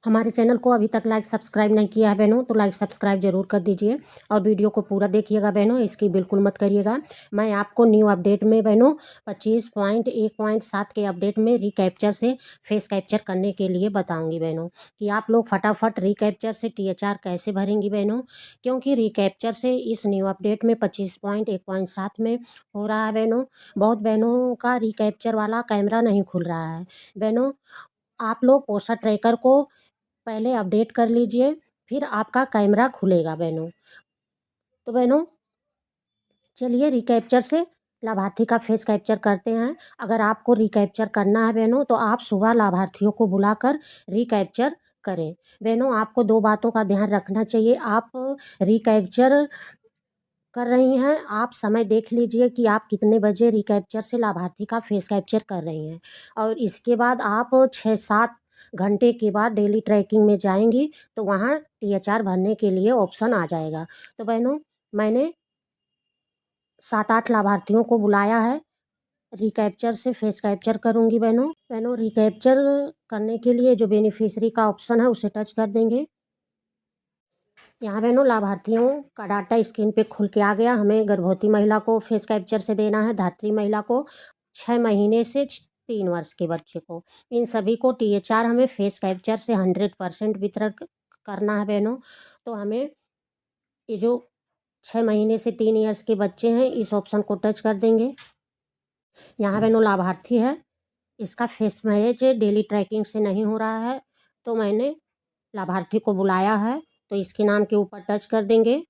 हमारे चैनल को अभी तक लाइक सब्सक्राइब नहीं किया है बहनों, तो लाइक सब्सक्राइब ज़रूर कर दीजिए और वीडियो को पूरा देखिएगा बहनों, इसकी बिल्कुल मत करिएगा। मैं आपको न्यू अपडेट में बहनों 25.1.7 के अपडेट में रिकैप्चर से फेस कैप्चर करने के लिए बताऊंगी बहनों कि आप लोग फटाफट रिकैप्चर से THR कैसे भरेंगी बहनों, क्योंकि रिकैप्चर से इस न्यू अपडेट में 25.1.7 में हो रहा है बहनों। बहुत बहनों का रिकैप्चर वाला कैमरा नहीं खुल रहा है बहनों। आप लोग पोसा ट्रैकर को पहले अपडेट कर लीजिए, फिर आपका कैमरा खुलेगा बहनों। तो बहनों चलिए रिकैप्चर से लाभार्थी का फेस कैप्चर करते हैं। अगर आपको रिकैप्चर करना है बहनों तो आप सुबह लाभार्थियों को बुलाकर रिकैप्चर करें। बहनों आपको दो बातों का ध्यान रखना चाहिए। आप रिकैप्चर कर रही हैं, आप समय देख लीजिए कि आप कितने बजे रिकैप्चर से लाभार्थी का फेस कैप्चर कर रही हैं, और इसके बाद आप 6-7 घंटे के बाद डेली ट्रैकिंग में जाएंगी तो वहाँ THR भरने के लिए ऑप्शन आ जाएगा। तो बहनों मैंने 7-8 लाभार्थियों को बुलाया है, रिकैप्चर से फेस कैप्चर करूँगी बहनों रिकैप्चर करने के लिए जो बेनिफिशरी का ऑप्शन है उसे टच कर देंगे। यहाँ बहनों लाभार्थियों का डाटा स्क्रीन पे खुल के आ गया। हमें गर्भवती महिला को फेस कैप्चर से देना है, धात्री महिला को, 6 महीने से 3 वर्ष के बच्चे को, इन सभी को THR हमें फेस कैप्चर से 100% वितरण करना है बहनों। तो हमें ये जो 6 महीने से 3 ईयर्स के बच्चे हैं इस ऑप्शन को टच कर देंगे। यहाँ बहनों लाभार्थी है, इसका फेस मैच डेली ट्रैकिंग से नहीं हो रहा है, तो मैंने लाभार्थी को बुलाया है, तो इसके नाम के ऊपर टच कर देंगे।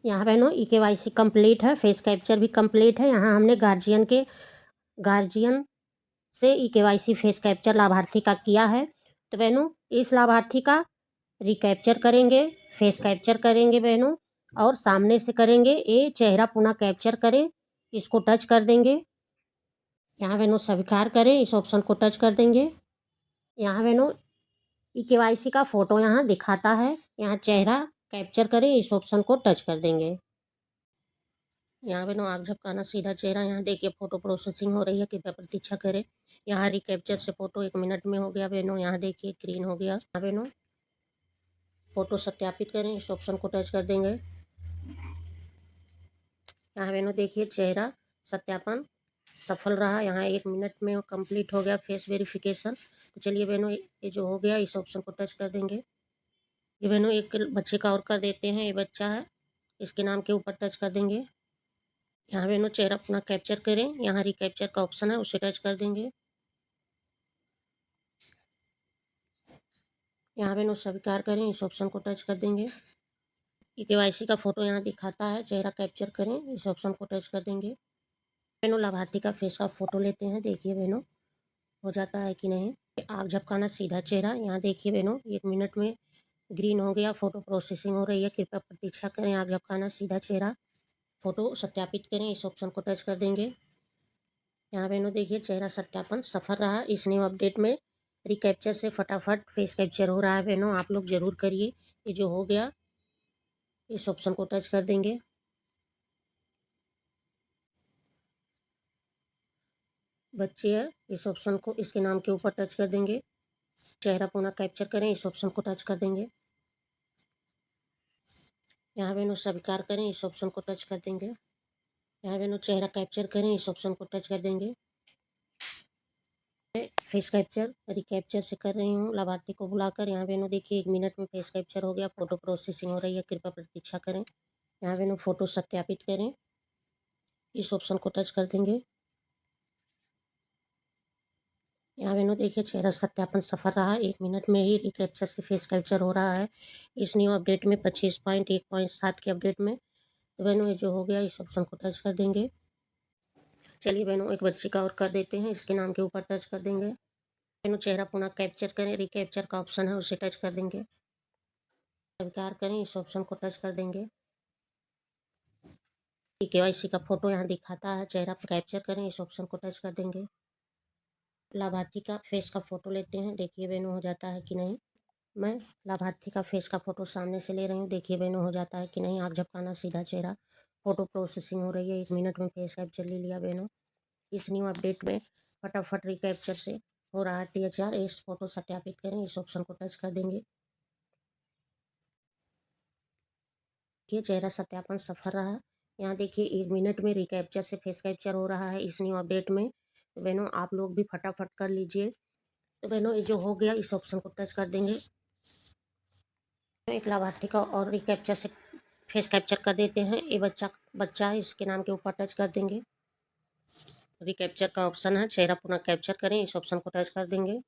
यहाँ बहनों EKYC कंप्लीट है, फेस कैप्चर भी कंप्लीट है। यहाँ हमने गार्जियन से EKYC फेस कैप्चर लाभार्थी का किया है। तो बहनों इस लाभार्थी का रिकैप्चर करेंगे, फेस कैप्चर करेंगे बहनों, और सामने से करेंगे। ये चेहरा पुनः कैप्चर करें, इसको टच कर देंगे। यहाँ बहनों स्वीकार करें, इस ऑप्शन को टच कर देंगे। यहाँ बहनों EKYC का फ़ोटो यहाँ दिखाता है, यहाँ चेहरा कैप्चर करें, इस ऑप्शन को टच कर देंगे। यहाँ बहनों आँख झपकाना, सीधा चेहरा, यहाँ देखिए फ़ोटो प्रोसेसिंग हो रही है, कृपया प्रतीक्षा करें। यहाँ रिकैप्चर से फ़ोटो 1 मिनट में हो गया बहनों, यहाँ देखिए ग्रीन हो गया। यहाँ बहनों फ़ोटो सत्यापित करें, इस ऑप्शन को टच कर देंगे। यहाँ बहनों देखिए चेहरा सत्यापन सफल रहा, यहाँ 1 मिनट में कंप्लीट हो गया फेस वेरिफिकेशन। तो चलिए बहनों ये जो हो गया इस ऑप्शन को टच कर देंगे। ये बहनों एक बच्चे का और कर देते हैं, ये बच्चा है, इसके नाम के ऊपर टच कर देंगे। यहाँ बहनों चेहरा अपना कैप्चर करें, यहाँ रिकैप्चर का ऑप्शन है उसे टच कर देंगे। यहाँ बहनों स्वीकार करें, इस ऑप्शन को टच कर देंगे। EKYC का फ़ोटो यहाँ दिखाता है, चेहरा कैप्चर करें, इस ऑप्शन को टच कर देंगे। बहनों लाभार्थी का फेस का फ़ोटो लेते हैं, देखिए बहनों हो जाता है कि नहीं। आँख झपकाना, सीधा चेहरा, यहाँ देखिए बहनों 1 मिनट में ग्रीन हो गया, फ़ोटो प्रोसेसिंग हो रही है, कृपया प्रतीक्षा करें। आँख झपकाना, सीधा चेहरा, फ़ोटो सत्यापित करें, इस ऑप्शन को टच कर देंगे। यहाँ बहनों देखिए चेहरा सत्यापन सफल रहा। इस न्यू अपडेट में रिकैप्चर से फटाफट फेस कैप्चर हो रहा है बहनों, आप लोग ज़रूर करिए। ये जो हो गया इस ऑप्शन को टच कर देंगे। बच्चे है, इस ऑप्शन को इसके नाम के ऊपर टच कर देंगे। चेहरा पुनः कैप्चर करें, इस ऑप्शन को टच कर देंगे। यहाँ बहनों स्वीकार करें, इस ऑप्शन को टच कर देंगे। यहाँ बहनों चेहरा कैप्चर करें, इस ऑप्शन को टच कर देंगे। फेस कैप्चर रिकैप्चर से कर रही हूँ लाभार्थी को बुलाकर। यहाँ बहनों देखिए 1 मिनट में फेस कैप्चर हो गया, फ़ोटो प्रोसेसिंग हो रही है, कृपया प्रतीक्षा करें। यहाँ बहनों फ़ोटो सत्यापित करें, इस ऑप्शन को टच कर देंगे। यहाँ बहनों देखिए चेहरा सत्यापन सफल रहा, 1 मिनट में ही रिकैप्चर से फेस कैप्चर हो रहा है इस न्यू अपडेट में 25.1.7 के अपडेट में। तो बहनों ये जो हो गया इस ऑप्शन को टच कर देंगे। चलिए बहनों एक बच्चे का और कर देते हैं, इसके नाम के ऊपर टच कर देंगे। बहनों चेहरा पुनः कैप्चर करें, रिकैप्चर का ऑप्शन है उसे टच कर देंगे। स्वीकार करें, इस ऑप्शन को टच कर देंगे। EKYC का फ़ोटो यहाँ दिखाता है, चेहरा कैप्चर करें, इस ऑप्शन को टच कर देंगे। लाभार्थी का फेस का फ़ोटो लेते हैं, देखिए बहनों हो जाता है कि नहीं। मैं लाभार्थी का फेस का फ़ोटो सामने से ले रही हूँ, देखिए बहनों हो जाता है कि नहीं। आँख झपकाना, सीधा चेहरा, फ़ोटो प्रोसेसिंग हो रही है, 1 मिनट में फेस कैप्चर ले लिया बहनों। इस न्यू अपडेट में फटाफट रिकैप्चर से हो रहा है THR। इस फोटो सत्यापित करें, इस ऑप्शन को टच कर देंगे। देखिए चेहरा सत्यापन सफल रहा। यहाँ देखिए 1 मिनट में रिकैप्चर से फेस कैप्चर हो रहा है इस न्यू अपडेट में। तो बहनों आप लोग भी फटाफट कर लीजिए। तो बहनों ये जो हो गया, इस ऑप्शन को टच कर देंगे। एक लाभार्थी का और रिकैप्चर से फेस कैप्चर कर देते हैं। ये बच्चा है, इसके नाम के ऊपर टच कर देंगे। रिकैप्चर का ऑप्शन है, चेहरा पुनः कैप्चर करें, इस ऑप्शन को टच कर देंगे।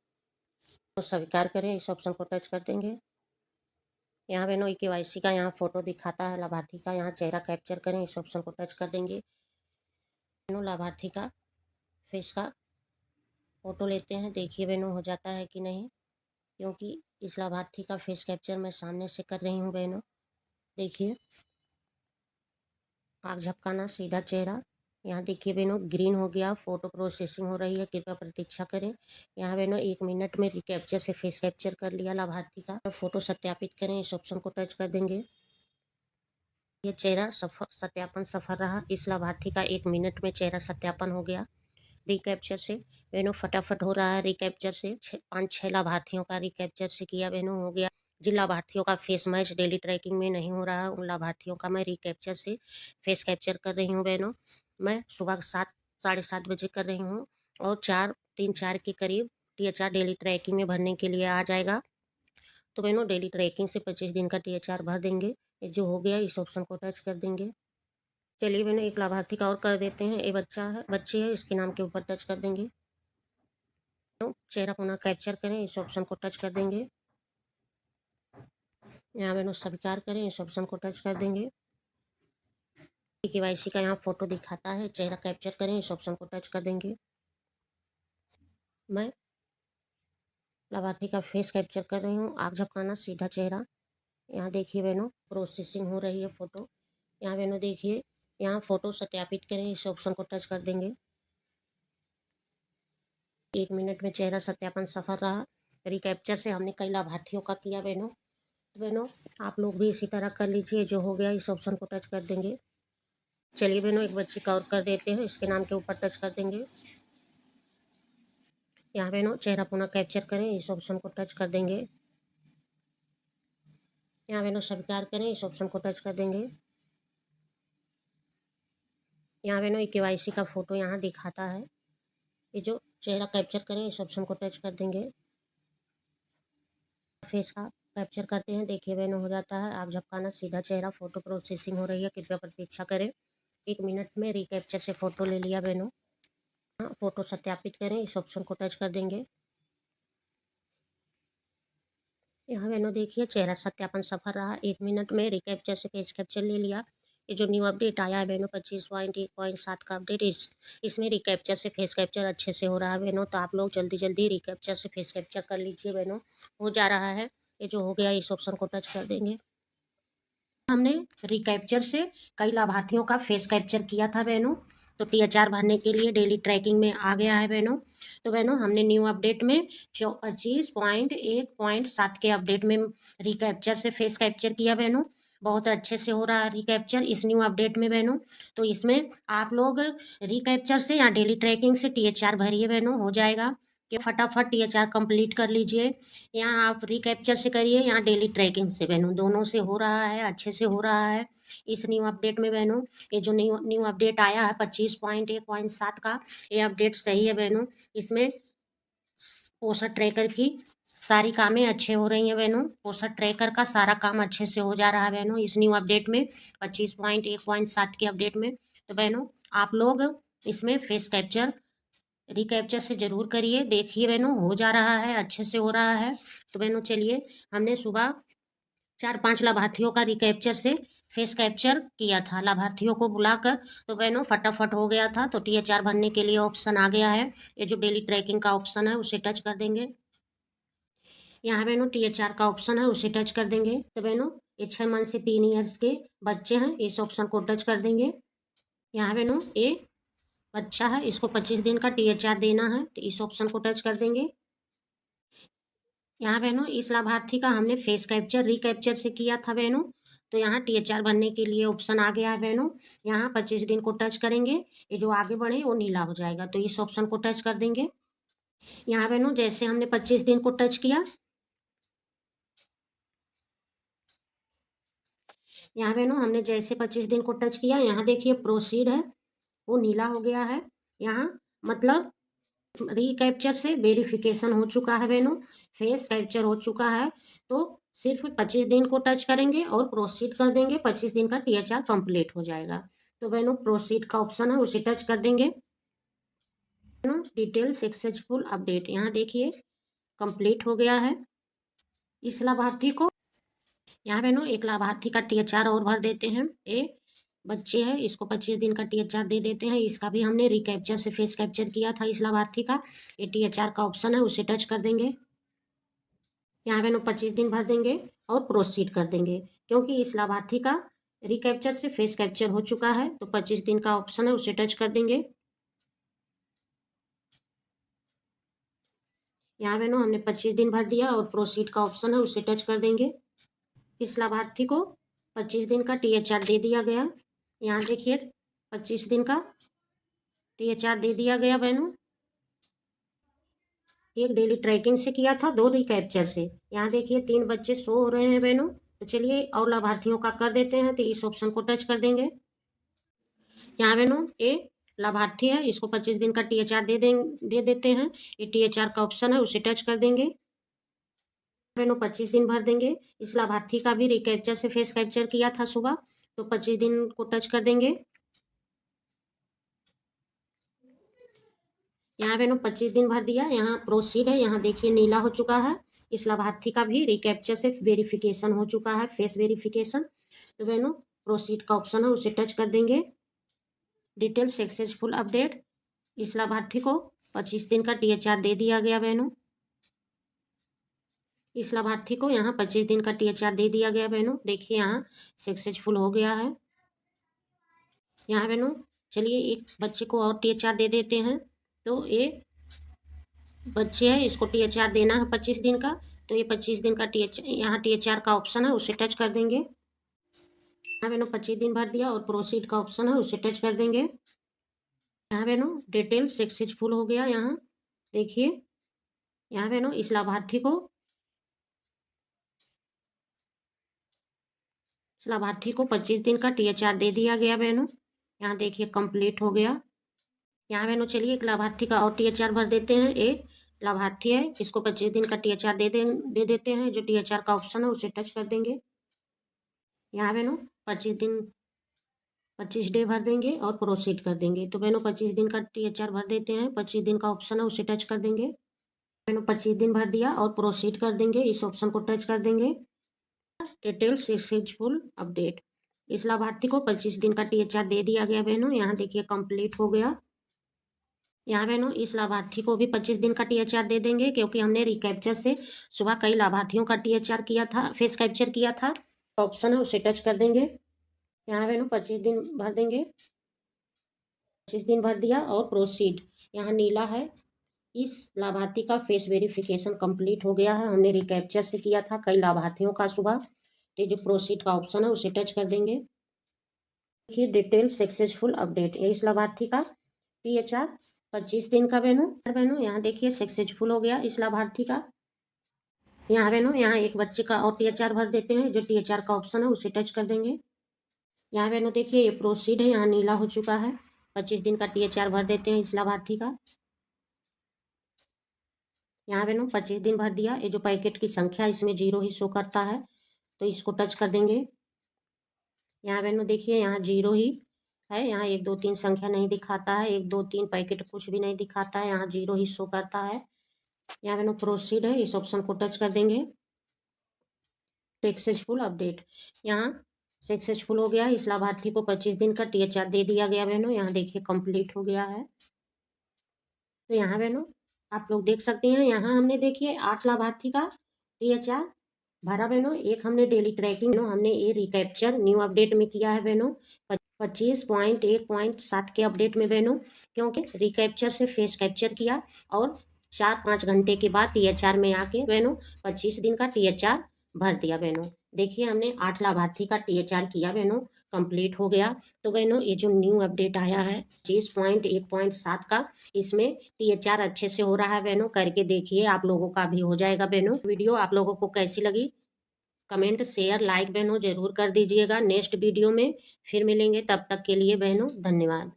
तो स्वीकार करें, इस ऑप्शन को टच कर देंगे। यहाँ बहनों KYC का यहाँ फोटो दिखाता है लाभार्थी का, यहाँ चेहरा कैप्चर करें, इस ऑप्शन को टच कर देंगे। बहनों लाभार्थी का फेस का फोटो लेते हैं, देखिए बहनों हो जाता है कि नहीं, क्योंकि इस लाभार्थी का फेस कैप्चर मैं सामने से कर रही हूँ बहनों। देखिए आँख झपकाना, सीधा चेहरा। यहाँ देखिए बहनों ग्रीन हो गया, फोटो प्रोसेसिंग हो रही है, कृपया प्रतीक्षा करें। यहाँ बहनों 1 मिनट में रिकैप्चर से फेस कैप्चर कर लिया लाभार्थी का। फोटो सत्यापित करें, इस ऑप्शन को टच कर देंगे। ये चेहरा सत्यापन सफल रहा। इस लाभार्थी का 1 मिनट में चेहरा सत्यापन हो गया रिकैप्चर से। बहनों फटाफट हो रहा है रिकैप्चर से। 5-6 लाभार्थियों का रिकैप्चर से किया बहनों, हो गया। जिन लाभार्थियों का फेस मैच डेली ट्रैकिंग में नहीं हो रहा है, उन लाभार्थियों का मैं रिकैप्चर से फेस कैप्चर कर रही हूँ बहनों। मैं सुबह 7, 7:30 बजे कर रही हूँ और 3-4 के करीब THR डेली ट्रैकिंग में भरने के लिए आ जाएगा। तो बहनों डेली ट्रैकिंग से 25 दिन का THR भर देंगे। ये जो हो गया, इस ऑप्शन को टच कर देंगे। चलिए बहनों एक लाभार्थी का और कर देते हैं। ये बच्ची है, इसके नाम के ऊपर टच कर देंगे। तो चेहरा पुनः कैप्चर करें, इस ऑप्शन को टच कर देंगे। यहाँ बहनों स्वीकार करें, इस ऑप्शन को टच कर देंगे। KYC का यहाँ फोटो दिखाता है, चेहरा कैप्चर करें, इस ऑप्शन को टच कर देंगे। मैं लाभार्थी का फेस कैप्चर कर रही हूँ, आँख झपकाना, सीधा चेहरा। यहाँ देखिए बहनों प्रोसेसिंग हो रही है फोटो। यहाँ बहनों देखिए, यहाँ फोटो सत्यापित करें, इस ऑप्शन को टच कर देंगे। 1 मिनट में चेहरा सत्यापन सफल रहा। रिकैप्चर से हमने कई लाभार्थियों का किया बहनों। तो बहनों आप लोग भी इसी तरह कर लीजिए। जो हो गया, इस ऑप्शन को टच कर देंगे। चलिए बहनों एक बच्ची का और कर देते हैं, इसके नाम के ऊपर टच कर देंगे। यहाँ बहनों चेहरा पुनः कैप्चर करें, इस ऑप्शन को टच कर देंगे। यहाँ बहनों स्वीकार करें, इस ऑप्शन को टच कर देंगे। यहाँ बहनों KYC का फोटो यहाँ दिखाता है। ये जो चेहरा कैप्चर करें, इस ऑप्शन को टच कर देंगे। फेस का कैप्चर करते हैं, देखिए बहनों हो जाता है। आँख झपकाना, सीधा चेहरा, फोटो प्रोसेसिंग हो रही है, कृपया प्रतीक्षा करें। 1 मिनट में रिकैप्चर से फोटो ले लिया बहनों। हाँ, फोटो सत्यापित करें, इस ऑप्शन को टच कर देंगे। यहाँ बहनों देखिए चेहरा सत्यापन सफल रहा। 1 मिनट में रिकैप्चर से फेस कैप्चर ले लिया। ये जो न्यू अपडेट आया है बहनों 25.1.7 का अपडेट, इसमें रिकैप्चर से फेस कैप्चर अच्छे से हो रहा है बहनों। तो आप लोग जल्दी जल्दी रिकैप्चर से फेस कैप्चर कर लीजिए बहनों, हो जा रहा है। ये जो हो गया, इस ऑप्शन को टच कर देंगे। हमने रिकैप्चर से कई लाभार्थियों का फेस कैप्चर किया था बहनों। तो THR भरने के लिए डेली ट्रैकिंग में आ गया है बहनों। तो बहनों हमने न्यू अपडेट में 25.1.7 के अपडेट में रिकैप्चर से फेस कैप्चर किया बहनों। बहुत अच्छे से हो रहा है रिकैप्चर इस न्यू अपडेट में बहनों। तो इसमें आप लोग रिकैप्चर से या डेली ट्रैकिंग से THR भरिए बहनों, हो जाएगा। कि फटाफट THR कंप्लीट कर लीजिए। यहाँ आप रिकैप्चर से करिए, यहाँ डेली ट्रैकिंग से बहनों, दोनों से हो रहा है, अच्छे से हो रहा है इस न्यू अपडेट में बहनों। ये जो न्यू अपडेट आया है 25.1.7 का, ये अपडेट सही है बहनों। इसमें पोषण ट्रैकर की सारी कामें अच्छे हो रही हैं बहनों। पोषण ट्रैकर का सारा काम अच्छे से हो जा रहा है बहनों इस न्यू अपडेट में, 25.1.7 के अपडेट में। तो बहनों आप लोग इसमें फेस कैप्चर रिकैप्चर से जरूर करिए। देखिए बहनों हो जा रहा है, अच्छे से हो रहा है। तो बहनों चलिए, हमने सुबह 4-5 लाभार्थियों का रिकैप्चर से फेस कैप्चर किया था लाभार्थियों को बुलाकर। तो बहनों फटाफट हो गया था। तो THR भरने के लिए ऑप्शन आ गया है, ये जो डेली ट्रैकिंग का ऑप्शन है उसे टच कर देंगे। यहाँ बहनों THR का ऑप्शन है, उसे टच कर देंगे। तो बहनों ये 6 मंथ से 3 ईयर्स के बच्चे हैं, इस ऑप्शन को टच कर देंगे। यहाँ बहनों ये बच्चा है, इसको 25 दिन का THR देना है, तो इस ऑप्शन को टच कर देंगे। यहाँ बहनों इस लाभार्थी का हमने फेस कैप्चर रिकैप्चर से किया था बहनों। तो यहाँ THR बनने के लिए ऑप्शन आ गया है बहनों। यहाँ 25 दिन को टच करेंगे, ये जो आगे बढ़े वो नीला हो जाएगा, तो इस ऑप्शन को टच कर देंगे। यहाँ बहनों जैसे हमने 25 दिन को टच किया, यहाँ बहनों हमने जैसे 25 दिन को टच किया, यहाँ देखिए प्रोसीड है, वो नीला हो गया है। यहाँ मतलब रिकैप्चर से वेरिफिकेशन हो चुका है बहनों, फेस कैप्चर हो चुका है। तो सिर्फ 25 दिन को टच करेंगे और प्रोसीड कर देंगे, 25 दिन का THR कंप्लीट हो जाएगा। तो बहनों प्रोसीड का ऑप्शन है, उसे टच कर देंगे। डिटेल सक्सेसफुल अपडेट, यहाँ देखिए कंप्लीट हो गया है। इस लाभार्थी को, यहाँ बहनों एक लाभार्थी का THR और भर देते हैं। बच्चे है, इसको 25 दिन का THR दे देते हैं। इसका भी हमने रिकैप्चर से फेस कैप्चर किया था इस लाभार्थी का। ये THR का ऑप्शन है, उसे टच कर देंगे। यहाँ बहनों 25 दिन भर देंगे और प्रोसीड कर देंगे, क्योंकि इस लाभार्थी का रिकैप्चर से फेस कैप्चर हो चुका है। तो 25 दिन का ऑप्शन है, उसे टच कर देंगे। यहाँ बहनों हमने 25 दिन भर दिया और प्रोसीड का ऑप्शन है, उसे टच कर देंगे। इस लाभार्थी को 25 दिन का THR दे दिया गया। यहाँ देखिए 25 दिन का THR दे दिया गया बहनों। एक डेली ट्रैकिंग से किया था, 2 रिकैप्चर से। यहाँ देखिए 3 बच्चे शो हो रहे हैं बहनों। तो चलिए और लाभार्थियों का कर देते हैं, तो इस ऑप्शन को टच कर देंगे। यहाँ बहनों ये लाभार्थी है, इसको 25 दिन का THR दे देते हैं। ये THR का ऑप्शन है, उसे टच कर देंगे। बहनों 25 दिन भर देंगे। इस लाभार्थी का भी रिकैप्चर से फेस कैप्चर किया था सुबह, तो 25 दिन को टच कर देंगे। यहाँ बहनों 25 दिन भर दिया, यहाँ प्रोसीड है, यहाँ देखिए नीला हो चुका है। इस लाभार्थी का भी रिकैप्चर से वेरिफिकेशन हो चुका है, फेस वेरिफिकेशन। तो बहनों प्रोसीड का ऑप्शन है, उसे टच कर देंगे। डिटेल सक्सेसफुल अपडेट, इस लाभार्थी को 25 दिन का THR दे दिया गया बहनों। इस लाभार्थी को यहाँ 25 दिन का THR दे दिया गया बहनों। देखिए यहाँ सक्सेसफुल हो गया है। यहाँ बहनों चलिए एक बच्चे को और THR दे देते हैं। तो ये बच्चे है, इसको THR देना है 25 दिन का। तो ये 25 दिन का यहाँ THR का ऑप्शन है, उसे टच कर देंगे। यहाँ बहनों 25 दिन भर दिया और प्रोसीड का ऑप्शन है, उसे टच कर देंगे। यहाँ बहनों डिटेल सक्सेसफुल हो गया। यहाँ देखिए यहाँ बहनों इस लाभार्थी को 25 दिन का THR दे दिया गया बहनों। यहाँ देखिए कंप्लीट हो गया। यहाँ बहनों चलिए एक लाभार्थी का और THR भर देते हैं। एक लाभार्थी है, इसको 25 दिन का THR दे देते हैं। जो THR का ऑप्शन है, उसे टच कर देंगे। यहाँ बहनों 25 डे भर देंगे और प्रोसीड कर देंगे। तो बहनों 25 दिन का THR भर देते हैं। 25 दिन का ऑप्शन है, उसे टच कर देंगे। बहनों 25 दिन भर दिया और प्रोसीड कर देंगे, इस ऑप्शन को टच कर देंगे। डिटेल सक्सेसफुल अपडेट, इस लाभार्थी को 25 दिन का THR दे दिया गया बहनों। यहाँ देखिए कंप्लीट हो गया। यहाँ बहनों इस लाभार्थी को भी 25 दिन का THR दे देंगे, क्योंकि हमने रिकैप्चर से सुबह कई लाभार्थियों का THR किया था, फेस कैप्चर किया था। ऑप्शन है, उसे टच कर देंगे। यहाँ बहनों 25 दिन भर देंगे। 25 दिन भर दिया और प्रोसीड, यहाँ नीला है। इस लाभार्थी का फेस वेरिफिकेशन कंप्लीट हो गया है। हमने रिकैप्चर से किया था कई लाभार्थियों का सुबह। तो जो प्रोसीड का ऑप्शन है, उसे टच कर देंगे। देखिए डिटेल सक्सेसफुल अपडेट, ये इस लाभार्थी का THR 25 दिन का बहनों यहाँ देखिए सक्सेसफुल हो गया इस लाभार्थी का। यहाँ बहनों यहाँ एक बच्चे का और THR भर देते हैं। जो THR का ऑप्शन है, उसे टच कर देंगे। यहाँ बहनों देखिए ये प्रोसीड है, यहाँ नीला हो चुका है। 25 दिन का THR भर देते हैं इस लाभार्थी का। यहाँ बहनों 25 दिन भर दिया। ये जो पैकेट की संख्या इसमें 0 ही शो करता है, तो इसको टच कर देंगे। यहाँ बहनों देखिए यहाँ 0 ही है, यहाँ 1 2 3 संख्या नहीं दिखाता है। 1 2 3 पैकेट कुछ भी नहीं दिखाता है, यहाँ 0 ही शो करता है। यहाँ बहनों प्रोसीड है, इस ऑप्शन को टच कर देंगे। सक्सेसफुल अपडेट, यहाँ सक्सेसफुल हो गया। इस लाभार्थी को 25 दिन का THR दे दिया गया बहनों। यहाँ देखिए कंप्लीट हो गया है। तो यहाँ बहनों आप लोग देख सकते हैं, यहाँ हमने देखिए 8 लाभार्थी का THR भरा बहनों। एक हमने डेली ट्रैकिंग हमने ये रिकैप्चर न्यू अपडेट में किया है बहनों, 25.1.7 के अपडेट में बहनों, क्योंकि रिकैप्चर से फेस कैप्चर किया और 4-5 घंटे के बाद THR में आके बहनों 25 दिन का THR भर दिया बहनों। देखिए हमने 8 लाभार्थी का THR किया बहनों, कंप्लीट हो गया। तो बहनों ये जो न्यू अपडेट आया है 25.1.7 का, इसमें THR अच्छे से हो रहा है बहनों। करके देखिए, आप लोगों का भी हो जाएगा बहनों। वीडियो आप लोगों को कैसी लगी? कमेंट शेयर लाइक बहनों जरूर कर दीजिएगा। नेक्स्ट वीडियो में फिर मिलेंगे, तब तक के लिए बहनों धन्यवाद।